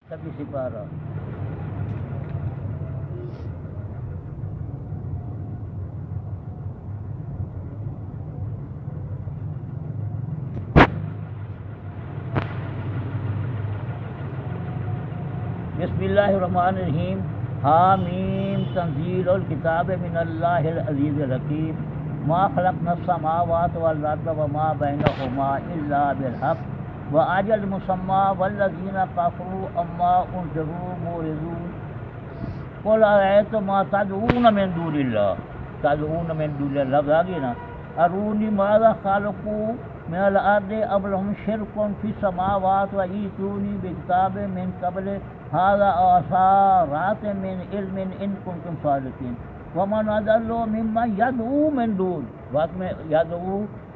کبھی سپارہ بسم اللہ الرحمن الرحیم حامیم تنزیل الکتاب من اللہ العزیز الحکیم ما خلقنا السماوات والارض وما بینہما الا بالحق واجل مسمى والذین کفروا اما انذروا معرضون قل ارأیتم ما تدعون من دون اللہ لفظ آگے نا ارونی ماذا خلقوا من الارض ام لهم شرک فی السماوات وایتونی بکتاب من قبل هذا آثارات من علم ان کنتم صادقین ومن اضل ممن يدعو من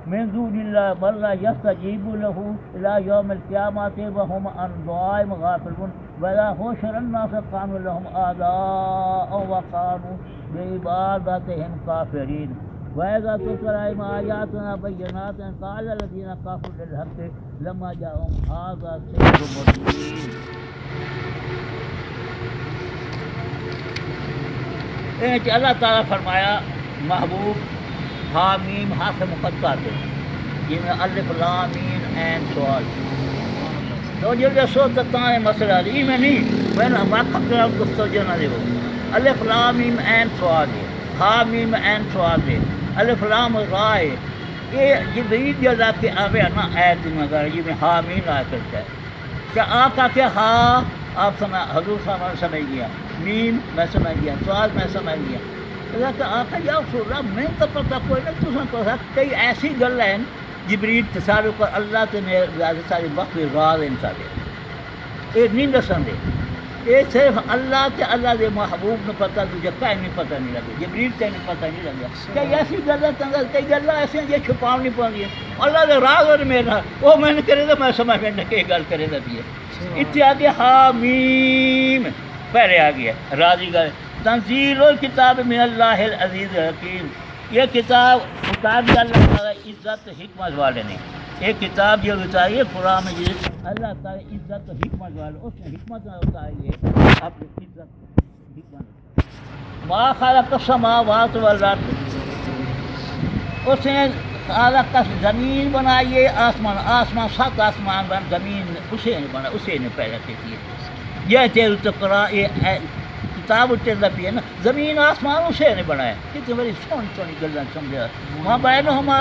اللہ بل لا يستجيب له الى يوم القيامة وهم عن دعائهم غافلون وإذا حشر الناس كانوا لهم أعداء وكانوا بعبادتهم كافرين وإذا تتلى عليهم آياتنا بينات قال الذين كفروا للحق لما جاءهم هذا سحر مبين. اللہ تعالیٰ فرمایا محبوب حامیم حرف مقطع تھے جن میں الف لام میم عین سوال تو جو سوچتا ہے مسئلہ یہ میں نہیں میں نے وقت گفتگو نہ دیو الف لام میم عین سوال ہے حامیم عین سوال ہے الف لام را ہے یہ جبریل جو ذات کے آوے نا آیت مگر یہ میں حامیم آ کرتا ہے کیا آقا کہ ہاں آپ حضور صاحب نے سمجھ گیا میم میں سمجھ گیا سوال میں سمجھ گیا اللہ کہ آقا یا رسول اللہ میں تو پتہ کوئی نہیں تُساں پتہ کئی ایسی گل ہیں جبریل تصارو کر اللہ تے میں زیادہ ساری وقت راز انسان دے یہ نہیں دسن دے یہ صرف اللہ تے اللہ دے محبوب نے پتہ تجھے کہیں نہیں پتہ نہیں لگے جبریل تے نہیں پتہ نہیں لگا کئی ایسی گلیں تنگل کئی گلیں ایسی ہیں جو چھپاؤنی پڑی ہیں اللہ دے راز اور میرا وہ میں نے کرے تو میں سمجھ میں نے کہ گل کرے دی ہے اتنے آگے حامیم پہلے آ گیا راضی گئے تنزیل الکتاب من اللہ العزیز الحکیم یہ کتاب اتاری اللہ تعالیٰ عزت حکمت والے نے ایک کتاب جو اتاری ہے قرآن میں اللہ تعالیٰ عزت حکمت والے اس نے حکمت میں اتاری ہے اپنی عزت حکمت ما خلق السماوات والارض اس نے خالق زمین بنائی ہے آسمان سات آسمان بن زمین اسے نے بنا اسے نے پیدا کی ہے یہ تیرے تقرا یہ کتاب اتر پی ہے نا زمین آسمان اسے نے بنایا کتنی بڑی سونی سونی گلیں سمجھا وہاں بینہما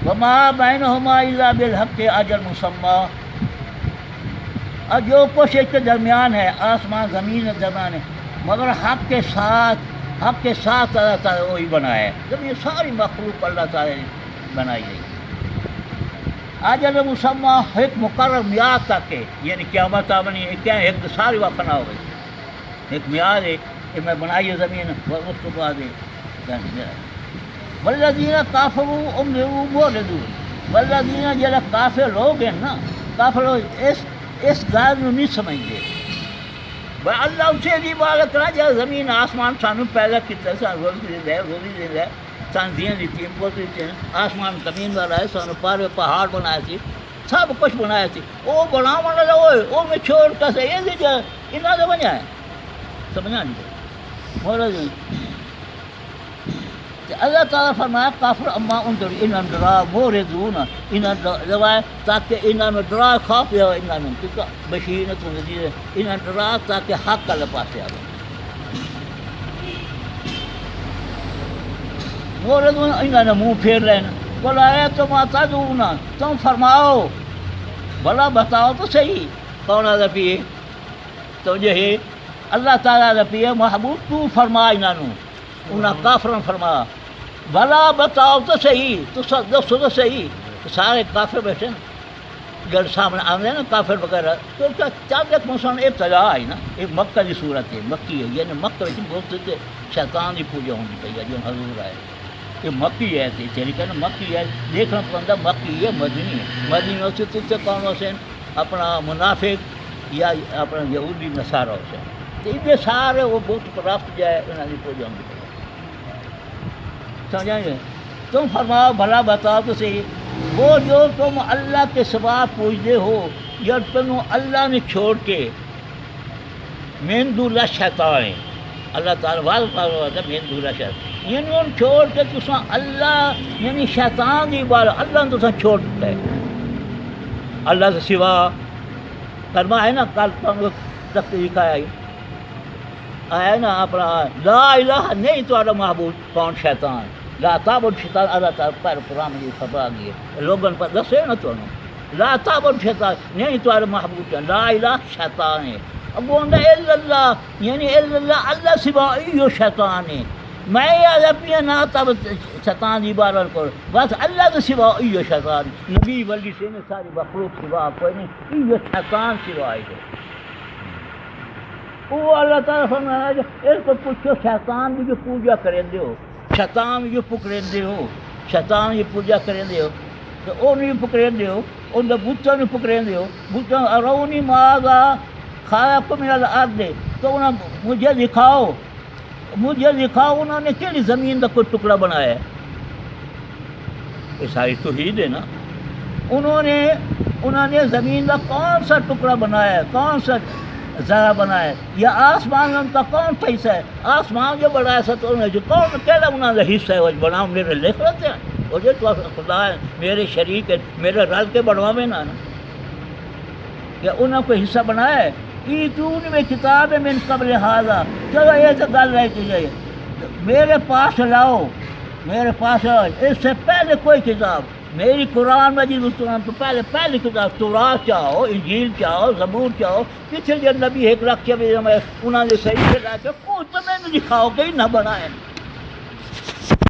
وما بینہما الا بالحق اجل مسمى اور جو کچھ ایک کے درمیان ہے آسمان زمین درمیان ہے مگر حق کے ساتھ اللہ تعالیٰ وہی بنایا ہے جب یہ ساری مخلوق اللہ تعالیٰ نے بنائی گئی اجل مسمى ایک مقرر میعاد تک ہے یعنی قیامت آمنی ہے کیا ایک ساری وقت نہ ہو گئی ایک میعاد ہے کہ میں بنائی ہے زمین اس کے بعد والذین کافروا امروا معرضون والذین جڑا کافر لوگ ہیں نا کافر لوگ اس گال میں نہیں سمجھتے بھائی اللہ اسے بھی بات کرا جب زمین آسمان سانو پیدا کیا سانو روزی دے ہے سان دیاں دیتی ہیں بہت دیتی ہیں آسمان زمین والا ہے سانو پارے پہاڑ بنایا تھی سب کچھ بنایا تھی وہ بنا والا وہ میں چھوڑ کر سے یہ دیکھا انہوں نے بنیا ہے سمجھا نہیں مورد اللہ تعالیٰ فرمایا کافر اما انظر انہاں ڈرا موردون انہاں ڈرائے تاکہ انہاں میں ڈرا خوف ہے انہاں میں کیونکہ بشیرت و نذیر انہاں ڈرا تاکہ حق اللہ پاسے آ جائے موردون انہاں نے منہ پھیر لینا بولا ہے تم تدعون تم فرماؤ بھلا بتاؤ تو صحیح کون آدھا پیے تو جو ہے اللہ تعالیٰ آدھا پیے محبوب تو فرما انہاں کافرن فرما بھلا بتاؤ تو صحیح تو دسو تو صحیح تو سارے کافر بیٹھے نا گھر سامنے آنے نا کافر وغیرہ تو چار ایک مسلمان ابتدا آئی نا ایک مکہ کی صورت ہے مکی ہے یعنی مکہ میں بولتے تھے شیطان کی پوجا ہونی چاہیے جو حضور آئے یہ مکی ہے تیری کہنا مکی ہے دیکھنا پڑتا مکی ہے مدنی ہے مدنی ہوتے تو کون حسین اپنا منافق یا اپنا یہودی نصارہ حسین تو یہ سارے وہ بت رفت جائے انہوں نے پوجا ہونی چاہیے سمجھیں گے تم فرماؤ بھلا بتاؤ تو صحیح وہ جو تم اللہ کے سوا پوجتے ہو یا تم اللہ نے چھوڑ کے من دون اللہ شیطان ہے اللہ تعالیٰ واضح من دون اللہ شیطان یعنی ان چھوڑ کے تساں اللہ یعنی شیطان کی عبادت اللہ نے تساں چھوڑ دیتا ہے اللہ سے سوا کرما ہے نا کل تک لکھا ہے نا اپنا لا الہ نہیں تمہارا معبود کون شیطان لا تعبد شیطان اللہ تعالیٰ پر قرآن میں خبر آ گئی ہے لوگوں پر دسے نا تو لا تعبد شیطان نہیں تمہارا معبود لا الہ شیطان ہے اب بولتا الا اللہ یعنی الا اللہ اللہ سوا ایو شیطان ہے میں یاد اپنی نا تعبد شیطان کی عبادت کرو بس اللہ کے سوا ایو شیطان نبی ولی سے ساری مخلوق سوا کوئی نہیں ایو شیطان سوا ہے وہ اللہ تعالیٰ فرمایا اس کو پوچھو شیطان بھی جو پوجا کریں دے ہو شیطان جو پکڑیں دے ہو شیطان جو پوجا کریں دے ہو تو وہ نہیں پکڑیں دے ہو ان کے بتوں نہیں پکڑیں دے ہو بتوں ارونی ماغا کھایا کو میرا الارض دے تو انہوں مجھے دکھاؤ انہوں نے کیڑی زمین کا کوئی ٹکڑا بنایا ہے یہ ساری توحید ہے نا انہوں نے زمین کا کون سا ٹکڑا بنایا ہے کون سا ذرا بنایا ہے یا آسمان ان کا کون پیسہ ہے آسمان جو بڑھایا سا تو انہیں جو کون کہڑا انہوں نے حصہ ہے وہ بناؤ میرے لکھ رہتے ہیں وہ جو تو خدا ہے میرے شریک ہے میرے رل کے بڑھوا میں نا یا انہوں کو حصہ بنایا ہے ایتون میں کتاب ہے من قبل حاضہ چلو یہ تو گل رہتی جائے میرے پاس لاؤ میرے پاس اس سے پہلے کوئی کتاب میری قرآن مجید تو پہلی کتاب تورات چاہو انجیل چاہو زبور چاہو پیچھے جو نبی ایک رکھ کے انہوں نے صحیح سے لا کے کوئی تو میں نے دکھاؤ کہ نہ بنائے